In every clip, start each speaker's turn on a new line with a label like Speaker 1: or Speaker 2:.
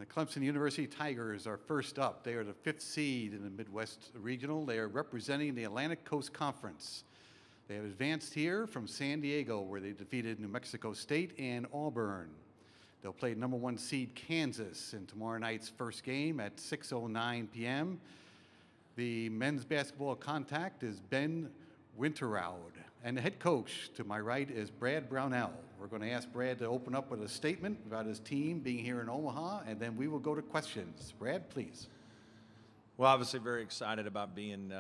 Speaker 1: The Clemson University Tigers are first up. They are the 5th seed in the Midwest Regional. They are representing the Atlantic Coast Conference. They have advanced here from San Diego, where they defeated New Mexico State and Auburn. They'll play #1 seed Kansas in tomorrow night's first game at 6:09 p.m. The men's basketball contact is Ben Winterraud, and the head coach to my right is Brad Brownell. We're going to ask Brad to open up with a statement about his team being here in Omaha, and then we will go to questions. Brad, please.
Speaker 2: Well, obviously very excited about being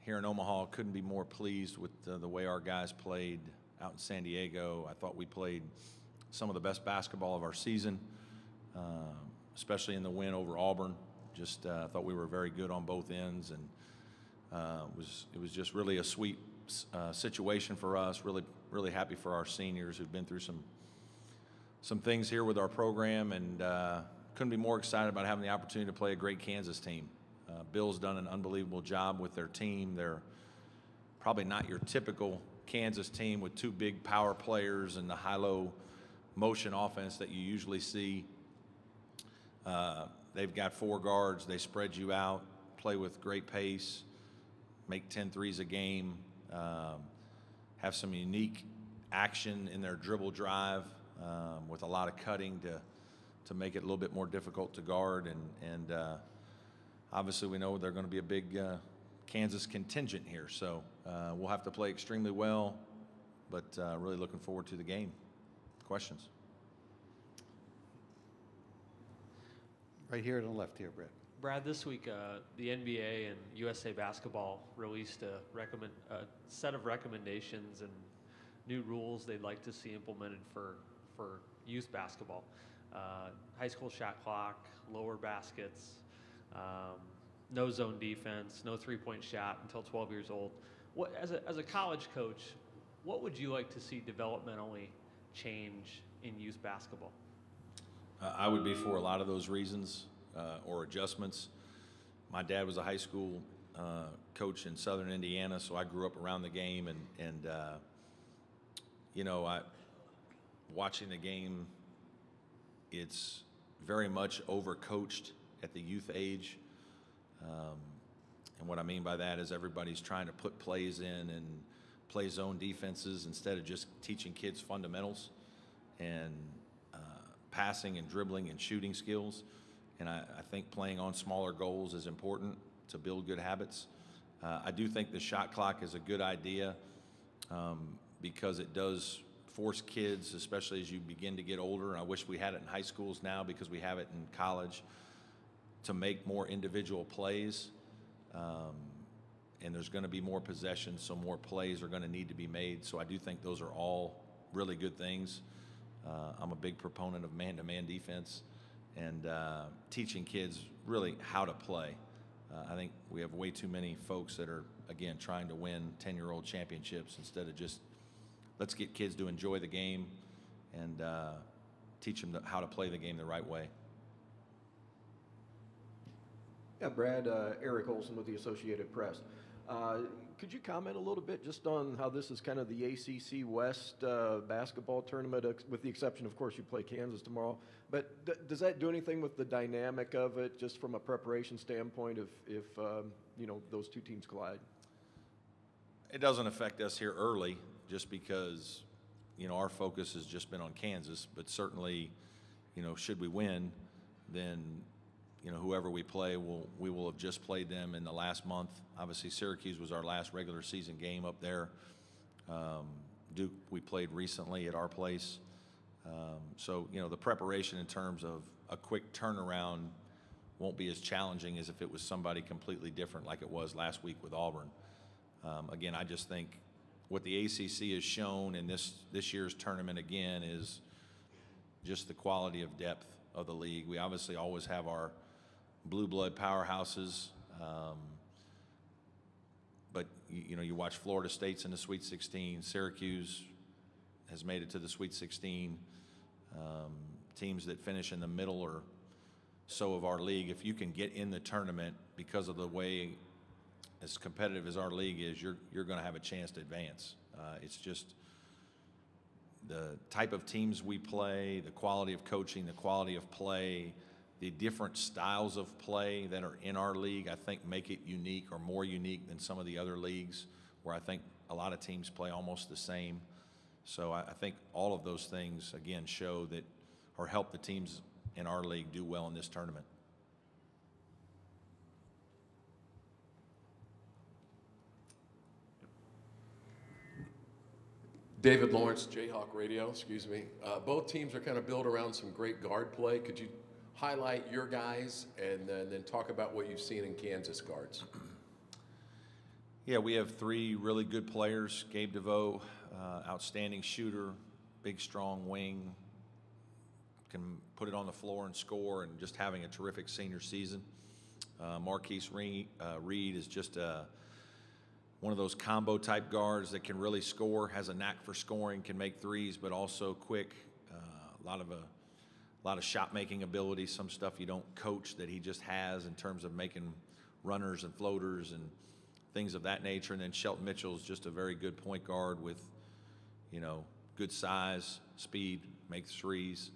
Speaker 2: here in Omaha. Couldn't be more pleased with the way our guys played out in San Diego. I thought we played some of the best basketball of our season, especially in the win over Auburn. Just thought we were very good on both ends, and it was just really a sweet situation for us. Really happy for our seniors who've been through some things here with our program, and couldn't be more excited about having the opportunity to play a great Kansas team. Bill's done an unbelievable job with their team. They're probably not your typical Kansas team with 2 big power players and the high-low motion offense that you usually see. They've got 4 guards. They spread you out, play with great pace, make 10 threes a game, have some unique action in their dribble drive with a lot of cutting to make it a little bit more difficult to guard. And obviously we know they're going to be a big Kansas contingent here. So we'll have to play extremely well, but really looking forward to the game. Questions?
Speaker 1: Right here to the left here, Brad.
Speaker 3: Brad, this week the NBA and USA Basketball released a set of recommendations and new rules they'd like to see implemented for youth basketball. High school shot clock, lower baskets, no zone defense, no three-point shot until 12 years old. What, as a college coach, what would you like to see developmentally change in youth basketball?
Speaker 2: I would be for a lot of those reasons or adjustments. My dad was a high school coach in Southern Indiana, so I grew up around the game, and you know, watching the game, it's very much overcoached at the youth age. And what I mean by that is everybody's trying to put plays in and play zone defenses instead of just teaching kids fundamentals and passing and dribbling and shooting skills. And I think playing on smaller goals is important to build good habits. I do think the shot clock is a good idea because it does force kids, especially as you begin to get older, and I wish we had it in high schools now because we have it in college, to make more individual plays. And there's going to be more possessions, so more plays are going to need to be made. So I do think those are all really good things. I'm a big proponent of man-to-man defense and teaching kids really how to play. I think we have way too many folks that are, again, trying to win 10-year-old championships instead of just let's get kids to enjoy the game and teach them how to play the game the right way.
Speaker 4: Yeah, Brad, Eric Olson with the Associated Press. Could you comment a little bit just on how this is kind of the ACC West basketball tournament, with the exception, of course, you play Kansas tomorrow. But does that do anything with the dynamic of it, just from a preparation standpoint, if you know, those two teams collide?
Speaker 2: It doesn't affect us here early, just because, you know, our focus has just been on Kansas. But certainly, you know, should we win, then, you know, whoever we play, we will have just played them in the last month. Obviously, Syracuse was our last regular season game up there. Duke, we played recently at our place. So, you know, the preparation in terms of a quick turnaround won't be as challenging as if it was somebody completely different like it was last week with Auburn. Again, I just think what the ACC has shown in this year's tournament, again, is just the quality of depth of the league. We obviously always have our blue blood powerhouses, but you know, you watch Florida State's in the Sweet 16. Syracuse has made it to the Sweet 16. Teams that finish in the middle or so of our league, if you can get in the tournament because of the way as competitive as our league is, you're going to have a chance to advance. It's just the type of teams we play, the quality of coaching, the quality of play, the different styles of play that are in our league, I think, make it unique or more unique than some of the other leagues where I think a lot of teams play almost the same. So I think all of those things, again, show that or help the teams in our league do well in this tournament.
Speaker 5: David Lawrence, Jayhawk Radio, excuse me. Both teams are kind of built around some great guard play. Could you highlight your guys and then talk about what you've seen in Kansas guards?
Speaker 2: Yeah, we have three really good players. Gabe DeVoe, outstanding shooter, big, strong wing, can put it on the floor and score, and just having a terrific senior season. Marquise Reed is just one of those combo type guards that can really score, has a knack for scoring, can make threes, but also quick. A lot of shot making ability, some stuff you don't coach that he just has in terms of making runners and floaters and things of that nature. And then Shelton Mitchell's just a very good point guard with, good size, speed, makes threes,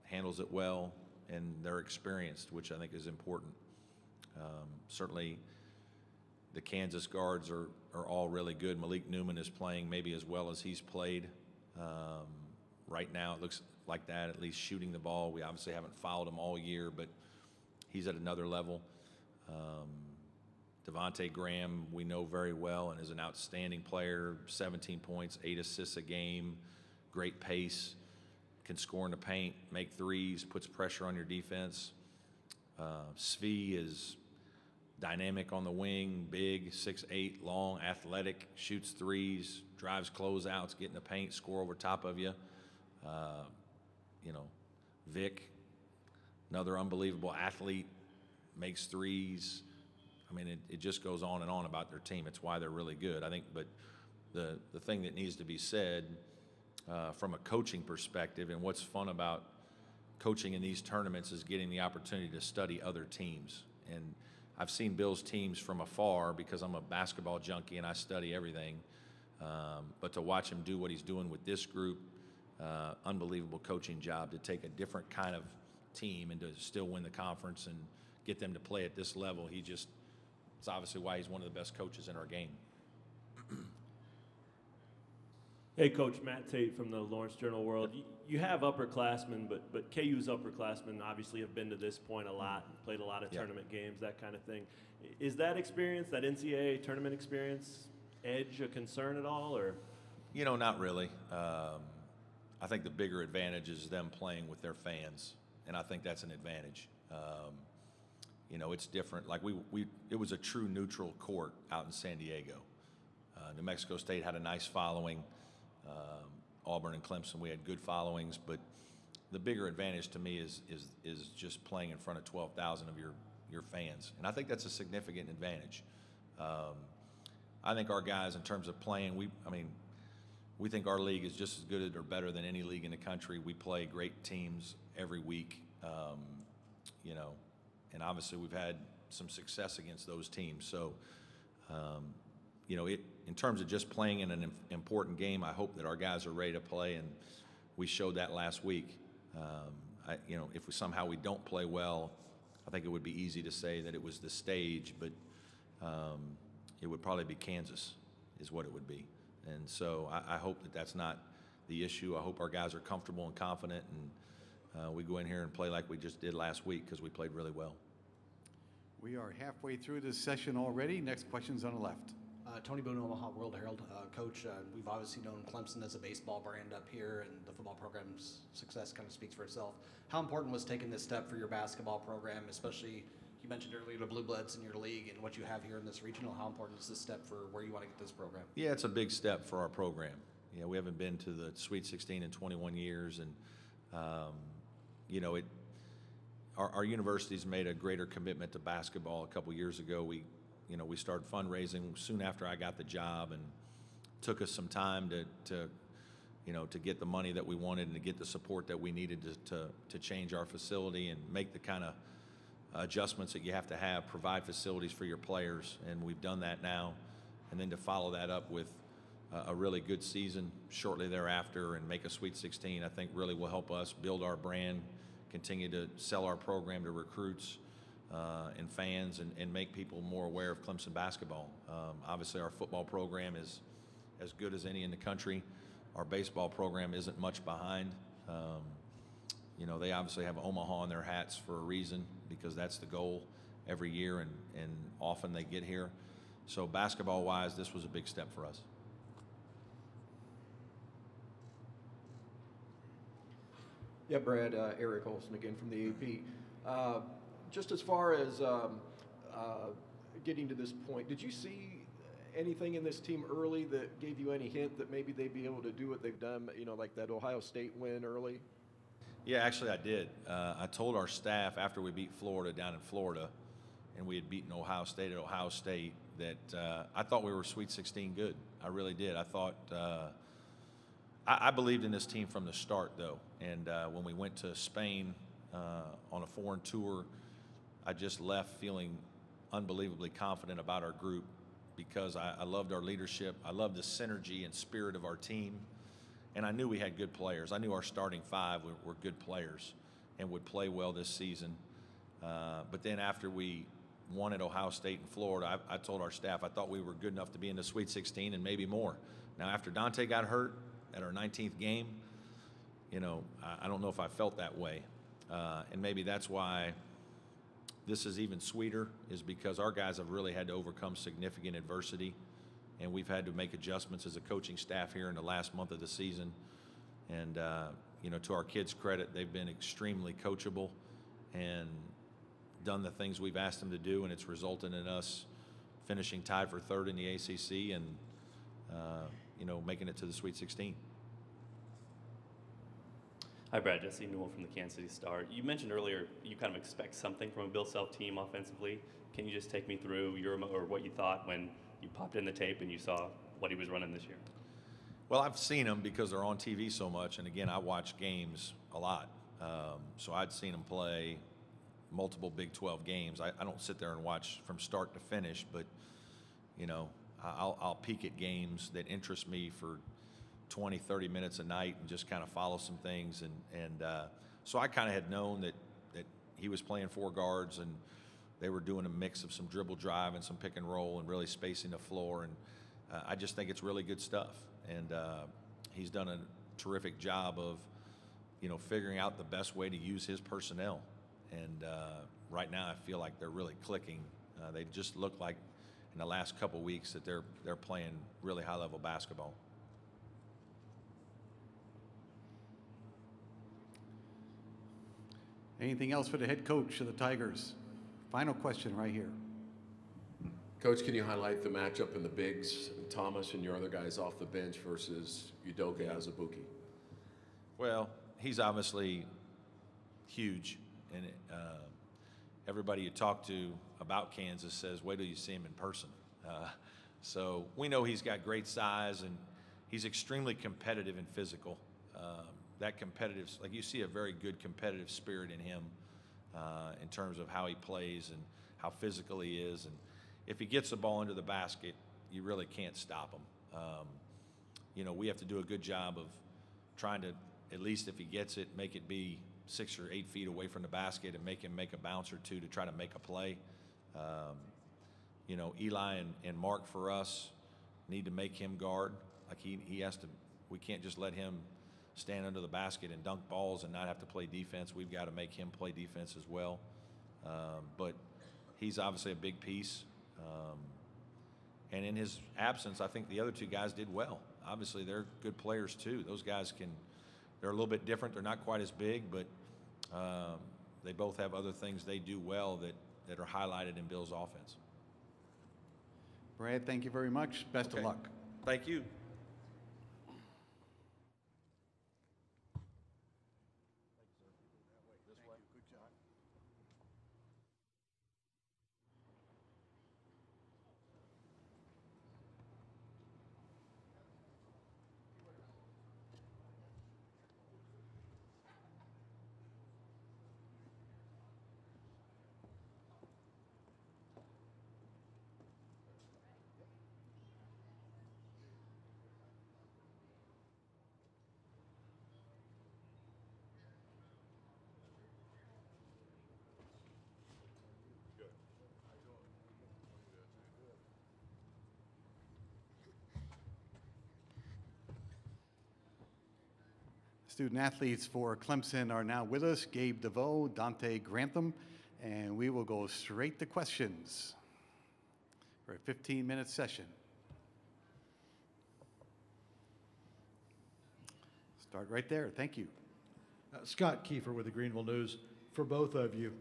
Speaker 2: handles it well, and they're experienced, which I think is important. Certainly the Kansas guards are all really good. Malik Newman is playing maybe as well as he's played. Right now it looks like that, at least shooting the ball. We obviously haven't fouled him all year, but he's at another level. Devontae Graham we know very well and is an outstanding player, 17 points, 8 assists a game, great pace, can score in the paint, make threes, puts pressure on your defense. Svi is dynamic on the wing, big, 6'8", long, athletic, shoots threes, drives closeouts, get in the paint, score over top of you. Vic, another unbelievable athlete, makes threes. I mean, it just goes on and on about their team. It's why they're really good, I think. But the thing that needs to be said from a coaching perspective, and what's fun about coaching in these tournaments is getting the opportunity to study other teams. And I've seen Bill's teams from afar because I'm a basketball junkie and I study everything. But to watch him do what he's doing with this group, unbelievable coaching job to take a different kind of team and to still win the conference and get them to play at this level. It's obviously why he's one of the best coaches in our game.
Speaker 6: Hey, Coach, Matt Tate from the Lawrence Journal-World. You have upperclassmen, but KU's upperclassmen obviously have been to this point a lot, played a lot of tournament games, that kind of thing. Is that experience, that NCAA tournament experience, edge a concern at all, or?
Speaker 2: Not really. I think the bigger advantage is them playing with their fans, and I think that's an advantage. It's different. Like it was a true neutral court out in San Diego. New Mexico State had a nice following. Auburn and Clemson, we had good followings, but the bigger advantage to me is just playing in front of 12,000 of your fans, and I think that's a significant advantage. I think our guys, in terms of playing, we think our league is just as good or better than any league in the country. We play great teams every week, and obviously we've had some success against those teams. So, in terms of just playing in an important game, I hope that our guys are ready to play, and we showed that last week. If we don't play well, I think it would be easy to say that it was the stage, but it would probably be Kansas is what it would be. And so I hope that that's not the issue. I hope our guys are comfortable and confident, and we go in here and play like we just did last week because we played really well.
Speaker 1: We are halfway through this session already. Next question's on the left.
Speaker 7: Tony Boone, Omaha World Herald. Coach, we've obviously known Clemson as a baseball brand up here, and the football program's success kind of speaks for itself. How important was taking this step for your basketball program, especially, you mentioned earlier the Blue Bloods in your league and what you have here in this regional? How important is this step for where you want to get this program?
Speaker 2: Yeah, it's a big step for our program. We haven't been to the Sweet 16 in 21 years, and our university's made a greater commitment to basketball. A couple years ago, we started fundraising soon after I got the job, and took us some time to get the money that we wanted and to get the support that we needed to change our facility and make the kind of adjustments that you have to have, provide facilities for your players, and we've done that now. And then to follow that up with a really good season shortly thereafter and make a Sweet 16, I think really will help us build our brand, continue to sell our program to recruits and fans, and make people more aware of Clemson basketball. Obviously, our football program is as good as any in the country. Our baseball program isn't much behind. You know, they obviously have Omaha in their hats for a reason, because that's the goal every year, and often they get here. So basketball-wise, this was a big step for us.
Speaker 4: Yeah, Brad, Eric Olson again from the AP. Just as far as getting to this point, did you see anything in this team early that gave you any hint that maybe they'd be able to do what they've done, you know, like that Ohio State win early?
Speaker 2: Yeah, actually I did. I told our staff after we beat Florida down in Florida, and we had beaten Ohio State at Ohio State, that I thought we were Sweet 16 good. I really did. I thought I believed in this team from the start, though. And when we went to Spain on a foreign tour, I just left feeling unbelievably confident about our group, because I loved our leadership. I loved the synergy and spirit of our team. And I knew we had good players. I knew our starting five were good players and would play well this season. But then after we won at Ohio State and Florida, I told our staff I thought we were good enough to be in the Sweet 16 and maybe more. Now, after Dante got hurt at our 19th game, you know, I don't know if I felt that way. And maybe that's why this is even sweeter, is because our guys have really had to overcome significant adversity, and we've had to make adjustments as a coaching staff here in the last month of the season. And, you know, to our kids' credit, they've been extremely coachable and done the things we've asked them to do, and it's resulted in us finishing tied for third in the ACC and, you know, making it to the Sweet 16.
Speaker 8: Hi, Brad. Jesse Newell from the Kansas City Star. You mentioned earlier you kind of expect something from a Bill Self team offensively. Can you just take me through or what you thought when you popped in the tape and you saw what he was running this year?
Speaker 2: Well, I've seen him because they're on TV so much, and again, I watch games a lot. So I'd seen him play multiple Big 12 games. I don't sit there and watch from start to finish, but, you know, I'll peek at games that interest me for 20, 30 minutes a night and just kind of follow some things. And so I kind of had known that he was playing four guards, and they were doing a mix of some dribble drive and some pick and roll and really spacing the floor. And I just think it's really good stuff. And he's done a terrific job of, you know, figuring out the best way to use his personnel. And right now I feel like they're really clicking. They just look like in the last couple weeks that they're playing really high-level basketball.
Speaker 1: Anything else for the head coach of the Tigers? Final question right here.
Speaker 5: Coach, can you highlight the matchup in the bigs, Thomas and your other guys off the bench versus Udoka Azubuike?
Speaker 2: Well, he's obviously huge, and everybody you talk to about Kansas says, wait till you see him in person. So we know he's got great size, and he's extremely competitive and physical. That competitive, like you see a very good competitive spirit in him in terms of how he plays and how physical he is. And if he gets the ball into the basket, you really can't stop him. You know, we have to do a good job of trying to, at least if he gets it, make it be 6 or 8 feet away from the basket and make him make a bounce or two to try to make a play. You know, Eli and Mark for us need to make him guard. Like he has to, we can't just let him stand under the basket and dunk balls and not have to play defense. We've got to make him play defense as well. But he's obviously a big piece. And in his absence, I think the other two guys did well. Obviously, they're good players too. Those guys they're a little bit different. They're not quite as big, but they both have other things they do well that are highlighted in Bill's offense.
Speaker 1: Brad, thank you very much. Best of luck.
Speaker 2: Thank you.
Speaker 1: Student athletes for Clemson are now with us, Gabe DeVoe, Dante Grantham, and we will go straight to questions for a 15-minute session. Start right there. Thank you.
Speaker 9: Scott Kiefer with the Greenville News. For both of you,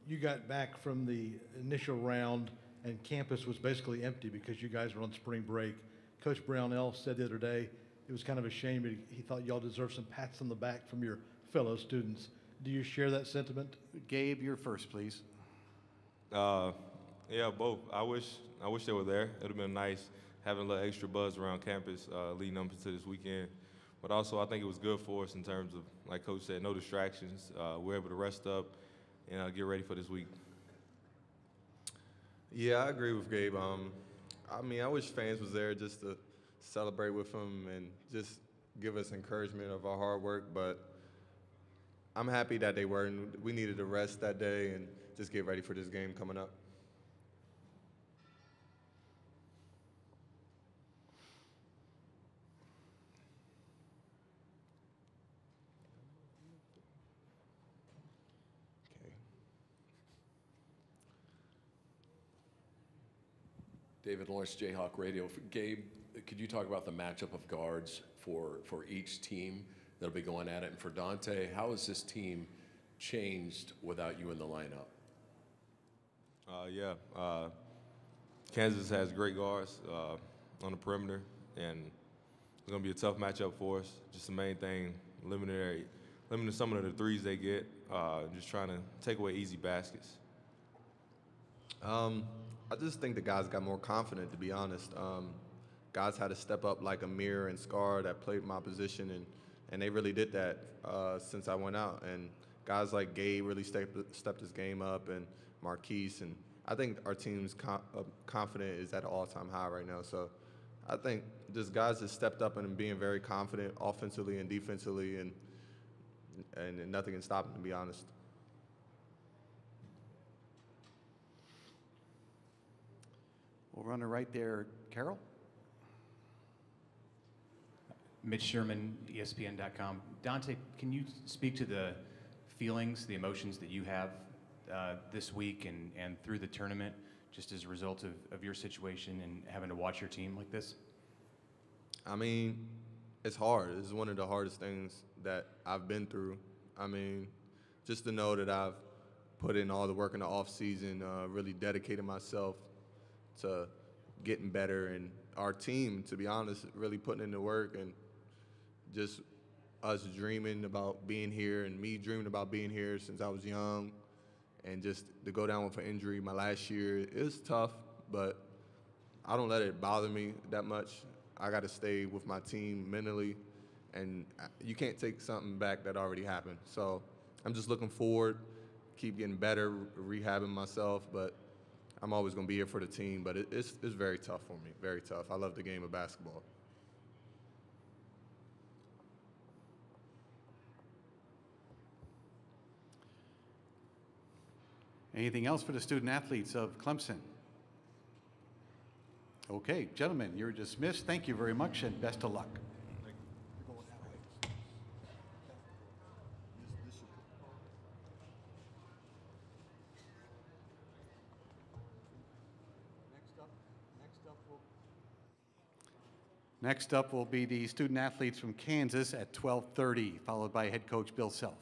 Speaker 9: you got back from the initial round and campus was basically empty because you guys were on spring break. Coach Brownell said the other day it was kind of a shame, but he thought y'all deserved some pats on the back from your fellow students. Do you share that sentiment?
Speaker 1: Gabe, you're first, please.
Speaker 10: Yeah, both. I wish they were there. It would have been nice having a little extra buzz around campus leading up into this weekend. But also, I think it was good for us in terms of, like Coach said, no distractions. We're able to rest up and get ready for this week.
Speaker 11: Yeah, I agree with Gabe. I mean, I wish fans was there just to celebrate with them and just give us encouragement of our hard work. But I'm happy that they were. And we needed a rest that day and just get ready for this game coming up.
Speaker 5: David Lawrence, Jayhawk Radio. Gabe, could you talk about the matchup of guards for each team that'll be going at it? And for Dante, how has this team changed without you in the lineup?
Speaker 10: Kansas has great guards on the perimeter, and it's going to be a tough matchup for us. Just the main thing, limiting some of the threes they get, just trying to take away easy baskets.
Speaker 11: I just think the guys got more confident, to be honest. Guys had to step up like Amir and Scar that played my position, and they really did that since I went out. And guys like Gabe really stepped his game up, and Marquise. And I think our team's confidence is at an all-time high right now. So I think just guys that stepped up and being very confident offensively and defensively, and nothing can stop them, to be honest.
Speaker 1: We'll run it right there. Carol?
Speaker 12: Mitch Sherman, ESPN.com. Dante, can you speak to the feelings, the emotions that you have this week and through the tournament, just as a result of your situation and having to watch your team like this?
Speaker 11: I mean, it's hard. It's one of the hardest things that I've been through. I mean, just to know that I've put in all the work in the off season, really dedicated myself to getting better, and our team, to be honest, really putting in the work, and just us dreaming about being here and me dreaming about being here since I was young, and just to go down with an injury my last year, it was tough, but I don't let it bother me that much. I got to stay with my team mentally, and you can't take something back that already happened. So I'm just looking forward, keep getting better, rehabbing myself, but I'm always going to be here for the team, but it's very tough for me, very tough. I love the game of basketball.
Speaker 1: Anything else for the student athletes of Clemson? Okay, gentlemen, you're dismissed. Thank you very much, and best of luck. Next up will be the student athletes from Kansas at 12:30, followed by head coach Bill Self.